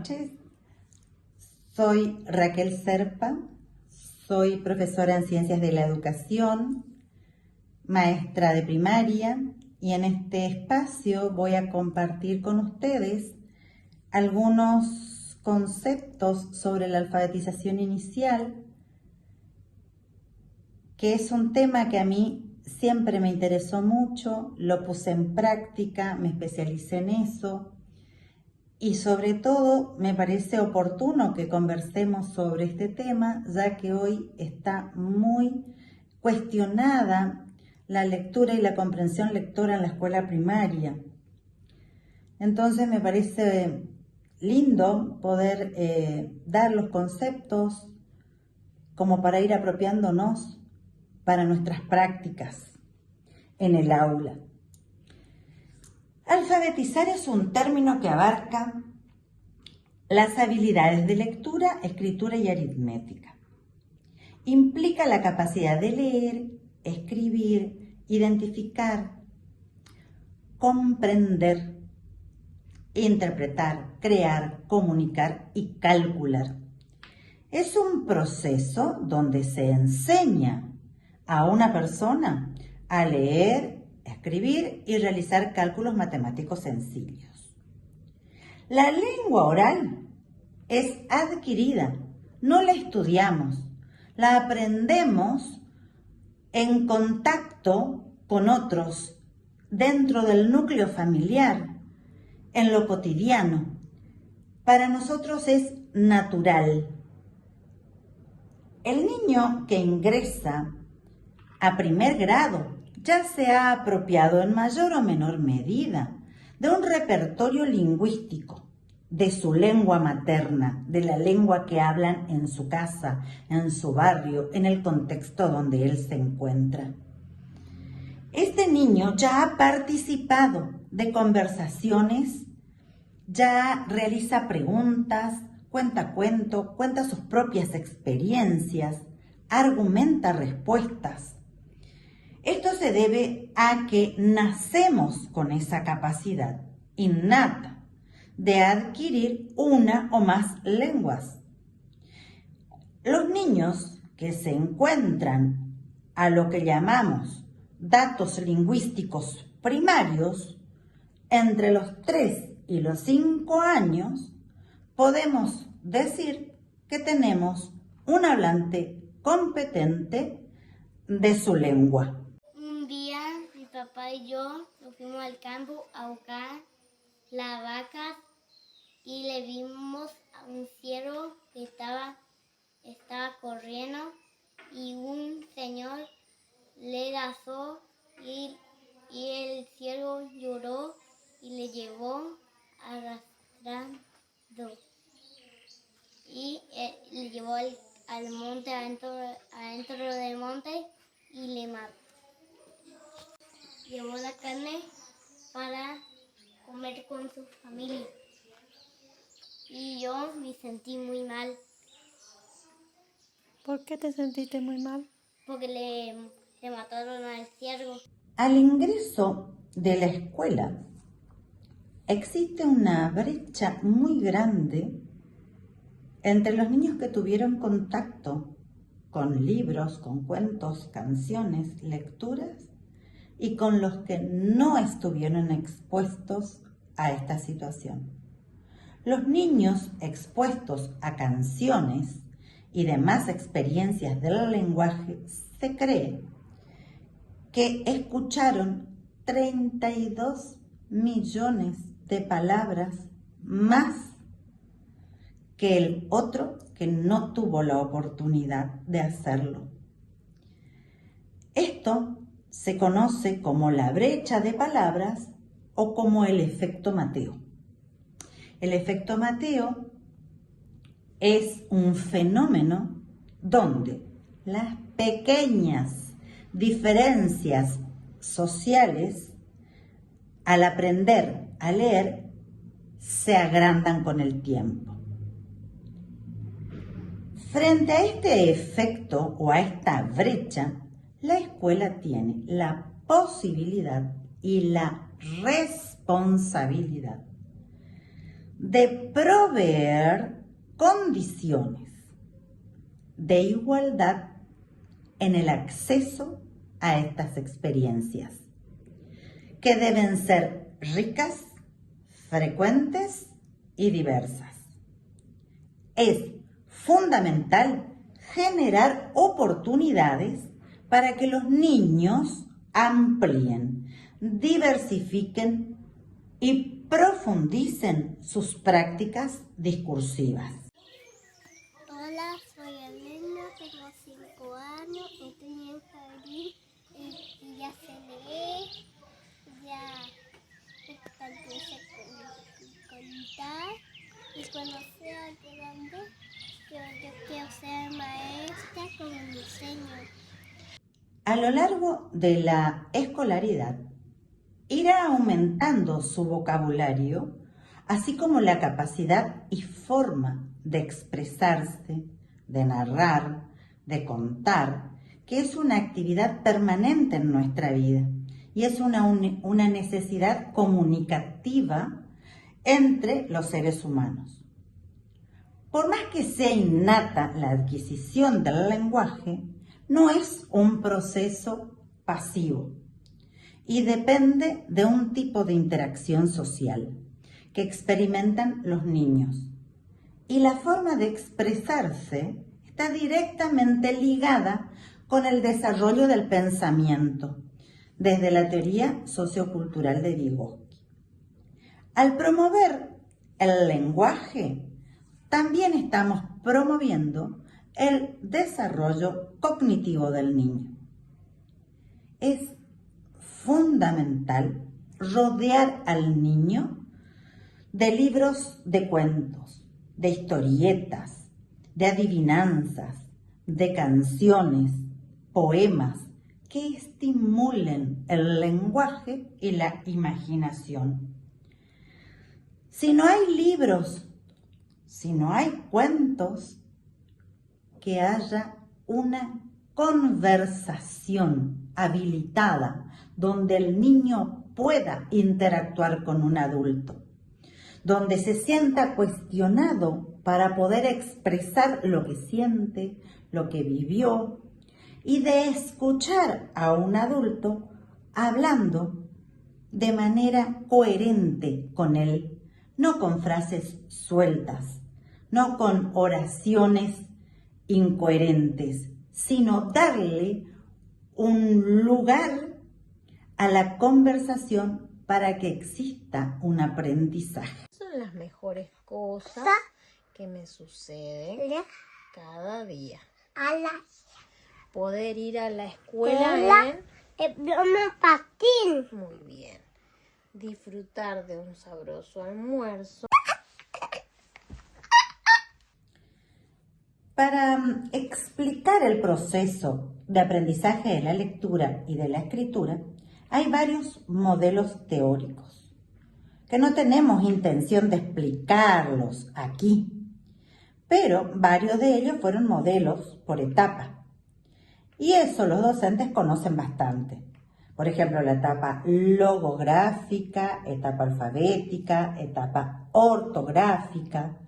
noches. Soy Raquel Serpa, soy profesora en Ciencias de la Educación, maestra de primaria, y en este espacio voy a compartir con ustedes algunos conceptos sobre la alfabetización inicial, que es un tema que a mí siempre me interesó mucho, lo puse en práctica, me especialicé en eso y sobre todo me parece oportuno que conversemos sobre este tema, ya que hoy está muy cuestionada la lectura y la comprensión lectora en la escuela primaria. Entonces me parece lindo poder dar los conceptos como para ir apropiándonos para nuestras prácticas en el aula. Alfabetizar es un término que abarca las habilidades de lectura, escritura y aritmética. Implica la capacidad de leer, escribir, identificar, comprender, interpretar, crear, comunicar y calcular. Es un proceso donde se enseña a una persona a leer, escribir y realizar cálculos matemáticos sencillos. La lengua oral es adquirida, no la estudiamos, la aprendemos en contacto con otros, dentro del núcleo familiar, en lo cotidiano. Para nosotros es natural. El niño que ingresa a primer grado ya se ha apropiado en mayor o menor medida de un repertorio lingüístico, de su lengua materna, de la lengua que hablan en su casa, en su barrio, en el contexto donde él se encuentra. Este niño ya ha participado de conversaciones, ya realiza preguntas, cuenta cuentos, cuenta sus propias experiencias, argumenta respuestas. Esto se debe a que nacemos con esa capacidad innata de adquirir una o más lenguas. Los niños que se encuentran a lo que llamamos datos lingüísticos primarios, entre los 3 y los 5 años, podemos decir que tenemos un hablante competente de su lengua. Un día mi papá y yo nos fuimos al campo a buscar las vacas y le vimos a un ciervo que estaba corriendo y un señor le lazó y el ciervo lloró y le llevó arrastrando y le llevó al monte, adentro del monte y le mató. Llevó la carne para comer con su familia y yo me sentí muy mal. ¿Por qué te sentiste muy mal? Porque le mataron al ciervo. Al ingreso de la escuela existe una brecha muy grande entre los niños que tuvieron contacto con libros, con cuentos, canciones, lecturas, y con los que no estuvieron expuestos a esta situación. Los niños expuestos a canciones y demás experiencias del lenguaje se cree que escucharon 32 millones de palabras más que el otro que no tuvo la oportunidad de hacerlo. Esto se conoce como la brecha de palabras o como el efecto Mateo. El efecto Mateo es un fenómeno donde las pequeñas diferencias sociales al aprender a leer se agrandan con el tiempo. Frente a este efecto o a esta brecha, la escuela tiene la posibilidad y la responsabilidad de proveer condiciones de igualdad en el acceso a estas experiencias, que deben ser ricas, frecuentes y diversas. Es fundamental generar oportunidades para que los niños amplíen, diversifiquen y profundicen sus prácticas discursivas. Hola, soy Elena, tengo 5 años, estoy en el jardín y ya sé leer, ya también sé contar y cuando sea grande yo quiero ser maestra como mi señor. A lo largo de la escolaridad, irá aumentando su vocabulario, así como la capacidad y forma de expresarse, de narrar, de contar, que es una actividad permanente en nuestra vida y es una necesidad comunicativa entre los seres humanos. Por más que sea innata la adquisición del lenguaje, no es un proceso pasivo y depende de un tipo de interacción social que experimentan los niños. Y la forma de expresarse está directamente ligada con el desarrollo del pensamiento, desde la teoría sociocultural de Vygotsky. Al promover el lenguaje, también estamos promoviendo el desarrollo cognitivo del niño. Es fundamental rodear al niño de libros de cuentos, de historietas, de adivinanzas, de canciones, poemas que estimulen el lenguaje y la imaginación. Si no hay libros, si no hay cuentos, que haya una conversación habilitada donde el niño pueda interactuar con un adulto, donde se sienta cuestionado para poder expresar lo que siente, lo que vivió, y de escuchar a un adulto hablando de manera coherente con él, no con frases sueltas, no con oraciones incoherentes, sino darle un lugar a la conversación para que exista un aprendizaje. Son las mejores cosas que me suceden cada día. Poder ir a la escuela patín. muy bien. Disfrutar de un sabroso almuerzo. Para explicar el proceso de aprendizaje de la lectura y de la escritura, hay varios modelos teóricos que no tenemos intención de explicarlos aquí, pero varios de ellos fueron modelos por etapa. Y eso los docentes conocen bastante. Por ejemplo, la etapa logográfica, etapa alfabética, etapa ortográfica.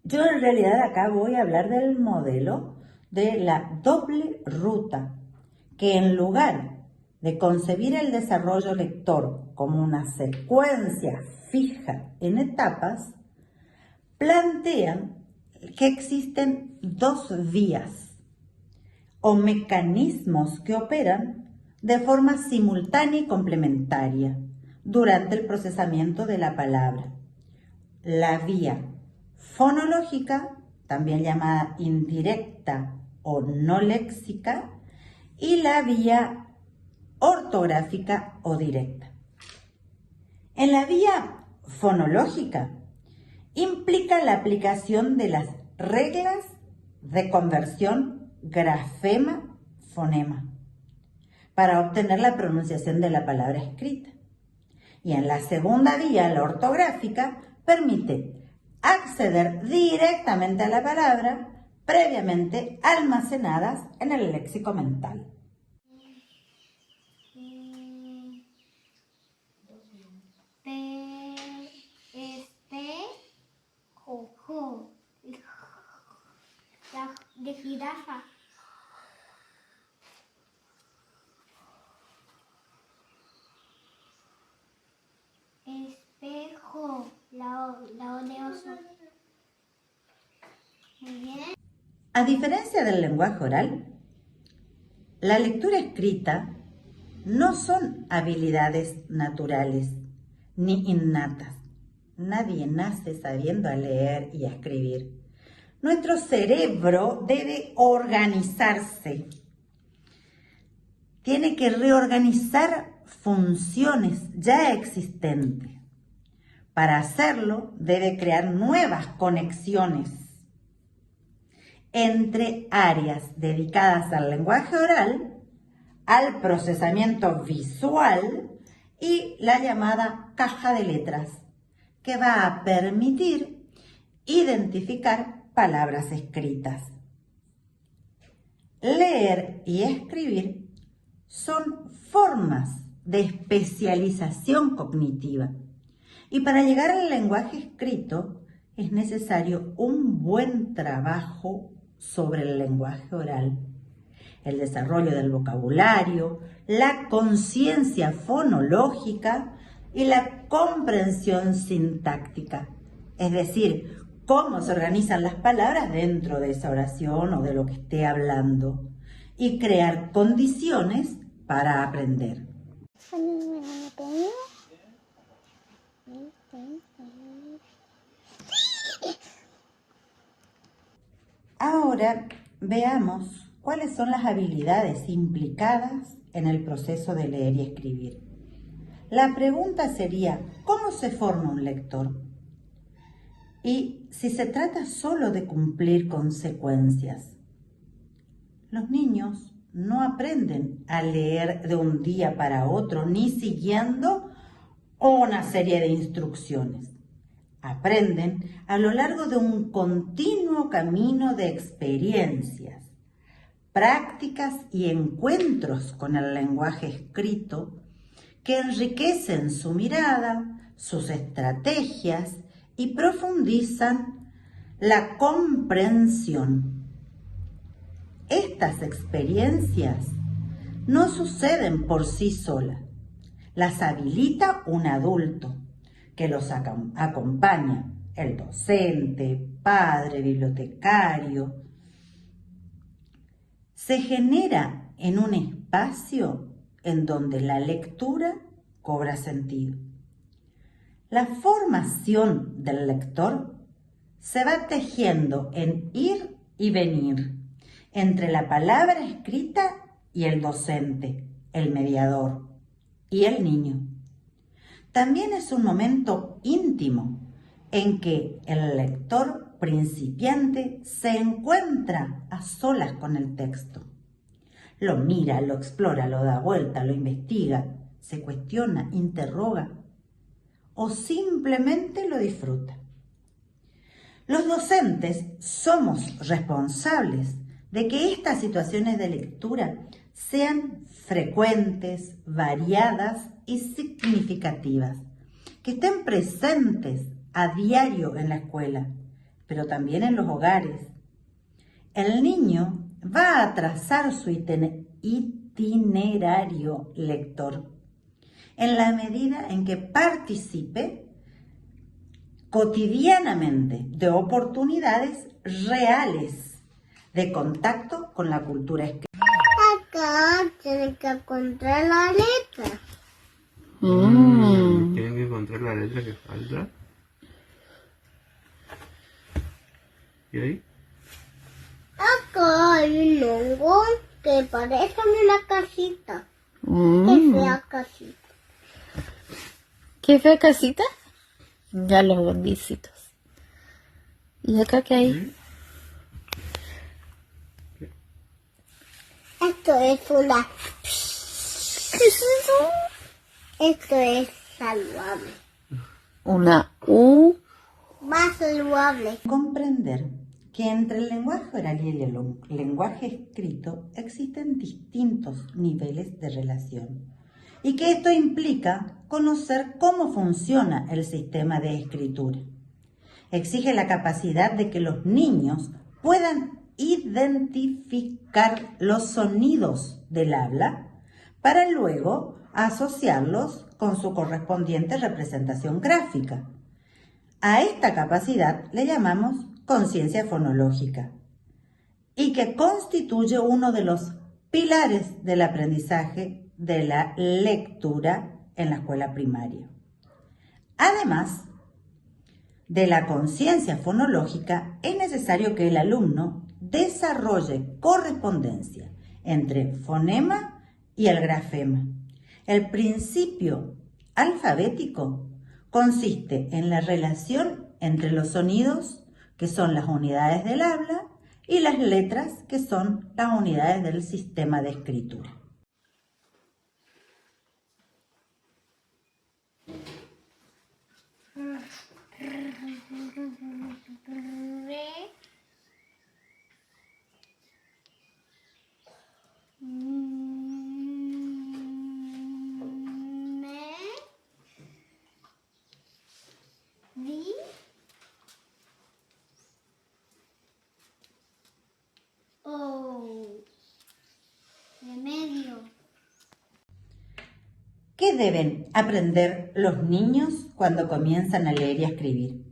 Yo en realidad acá voy a hablar del modelo de la doble ruta, que en lugar de concebir el desarrollo lector como una secuencia fija en etapas, plantean que existen dos vías o mecanismos que operan de forma simultánea y complementaria durante el procesamiento de la palabra. La vía fonológica, también llamada indirecta o no léxica, y la vía ortográfica o directa. En la vía fonológica implica la aplicación de las reglas de conversión grafema-fonema para obtener la pronunciación de la palabra escrita. Y en la segunda vía, la ortográfica, permite acceder directamente a la palabra previamente almacenadas en el léxico mental. P es espejo, de jirafa. Espejo, la de oso. Muy bien. A diferencia del lenguaje oral, la lectura escrita no son habilidades naturales ni innatas. Nadie nace sabiendo leer y escribir. Nuestro cerebro debe organizarse. Tiene que reorganizar funciones ya existentes. Para hacerlo, debe crear nuevas conexiones entre áreas dedicadas al lenguaje oral, al procesamiento visual y la llamada caja de letras, que va a permitir identificar palabras escritas. Leer y escribir son formas de especialización cognitiva. Y para llegar al lenguaje escrito es necesario un buen trabajo sobre el lenguaje oral, el desarrollo del vocabulario, la conciencia fonológica y la comprensión sintáctica, es decir, cómo se organizan las palabras dentro de esa oración o de lo que esté hablando, y crear condiciones para aprender. Ahora veamos cuáles son las habilidades implicadas en el proceso de leer y escribir. La pregunta sería, ¿cómo se forma un lector? Y si se trata solo de cumplir consecuencias. Los niños no aprenden a leer de un día para otro ni siguiendo una serie de instrucciones. Aprenden a lo largo de un continuo camino de experiencias, prácticas y encuentros con el lenguaje escrito que enriquecen su mirada, sus estrategias y profundizan la comprensión. Estas experiencias no suceden por sí solas, las habilita un adulto que los acompaña, el docente, padre, bibliotecario. Se genera en un espacio en donde la lectura cobra sentido. La formación del lector se va tejiendo en ir y venir entre la palabra escrita y el docente, el mediador y el niño. También es un momento íntimo en que el lector principiante se encuentra a solas con el texto. Lo mira, lo explora, lo da vuelta, lo investiga, se cuestiona, interroga o simplemente lo disfruta. Los docentes somos responsables de que estas situaciones de lectura sean frecuentes, variadas y significativas, que estén presentes a diario en la escuela, pero también en los hogares. El niño va a trazar su itinerario lector en la medida en que participe cotidianamente de oportunidades reales de contacto con la cultura escrita. Acá tienen que encontrar la letra. Tienen que encontrar la letra que falta. ¿Y ahí? Acá hay un hongo que parece una casita. Qué fea casita. ¿Qué fea casita? Ya los bondicitos. ¿Y acá qué hay? Esto es una... ¿Qué es eso? Esto es saludable. Una U. Más saludable. Comprender que entre el lenguaje oral y el lenguaje escrito existen distintos niveles de relación y que esto implica conocer cómo funciona el sistema de escritura. exige la capacidad de que los niños puedan identificar los sonidos del habla para luego asociarlos con su correspondiente representación gráfica. A esta capacidad le llamamos conciencia fonológica y que constituye uno de los pilares del aprendizaje de la lectura en la escuela primaria. Además de la conciencia fonológica, es necesario que el alumno desarrolle correspondencia entre fonema y el grafema. El principio alfabético consiste en la relación entre los sonidos, que son las unidades del habla, y las letras, que son las unidades del sistema de escritura. Re, me, di, o, remedio. ¿Qué deben aprender los niños cuando comienzan a leer y a escribir?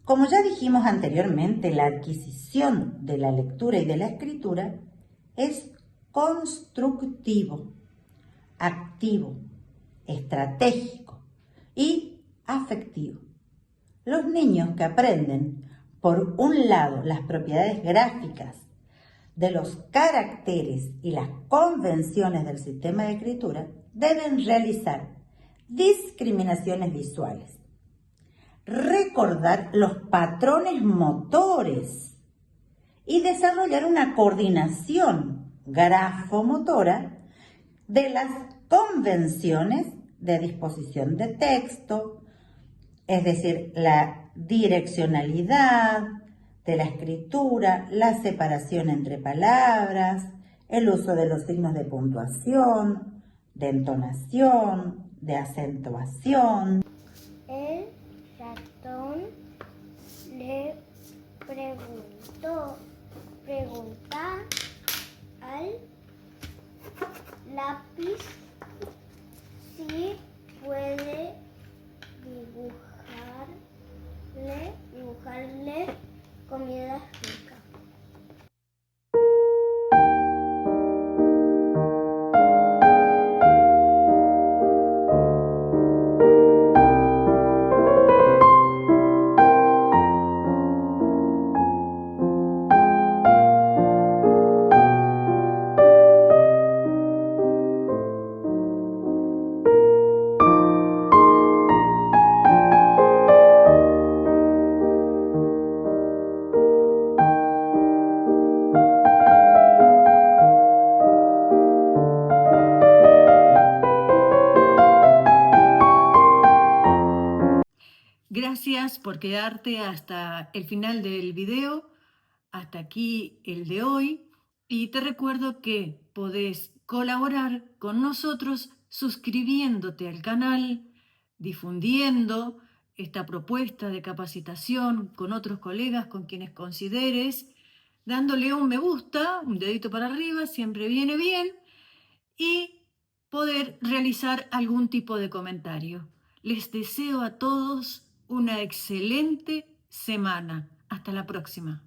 Como ya dijimos anteriormente, la adquisición de la lectura y de la escritura es constructivo, activo, estratégico y afectivo. Los niños que aprenden, por un lado, las propiedades gráficas de los caracteres y las convenciones del sistema de escritura, deben realizar discriminaciones visuales, recordar los patrones motores y desarrollar una coordinación grafomotora de las convenciones de disposición de texto, es decir, la direccionalidad de la escritura, la separación entre palabras, el uso de los signos de puntuación, de entonación, de acentuación. El ratón le pregunta al lápiz si puede dibujarle comida rica. Gracias por quedarte hasta el final del video, hasta aquí el de hoy, y te recuerdo que podés colaborar con nosotros suscribiéndote al canal, difundiendo esta propuesta de capacitación con otros colegas, con quienes consideres, dándole un me gusta, un dedito para arriba, siempre viene bien, y poder realizar algún tipo de comentario. Les deseo a todos una excelente semana. Hasta la próxima.